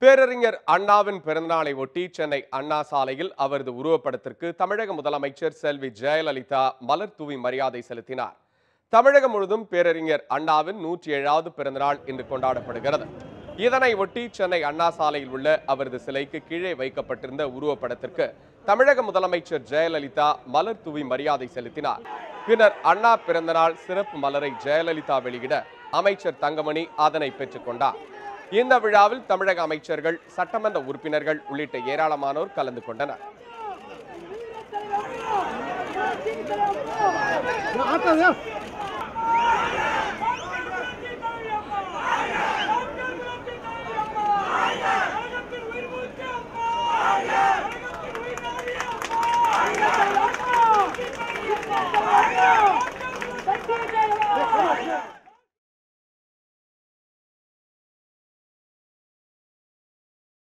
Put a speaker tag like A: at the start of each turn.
A: பேரறிஞர் அண்ணாவின் பிறந்தநாளை ஒட்டி சென்னை அண்ணா சாலையில் அவரது உருவப்படத்திற்கு தமிழக முதலமைச்சர் செல்வி ஜெயலலிதா மலர் தூவி மரியாதை செலுத்தினார். தமிழகம் முழுவதும் பேரறிஞர் அண்ணாவின் 107வது பிறந்தநாள் இன்று கொண்டாடப்படுகிறது. இதனை ஒட்டி சென்னை அண்ணா சாலையில் உள்ள அவரது சிலைக்கு கீழே வைக்கப்பட்டிருந்த உருவப்படத்திற்கு தமிழக முதலமைச்சர் ஜெயலலிதா மலர் தூவி மரியாதை செலுத்தினார். பின்னர் அண்ணா பிறந்தநாள் சிறப்பு மலரை ஜெயலலிதா வெளியிட அமைச்சர் தங்கமணி அதனை பெற்றுக் கொண்டார். இந்த விழாவில் தமிழக அமைச்சர்கள், சட்டமன்ற உறுப்பினர்கள் உள்ளிட்ட ஏராளமானோர் கலந்து கொண்டனர்.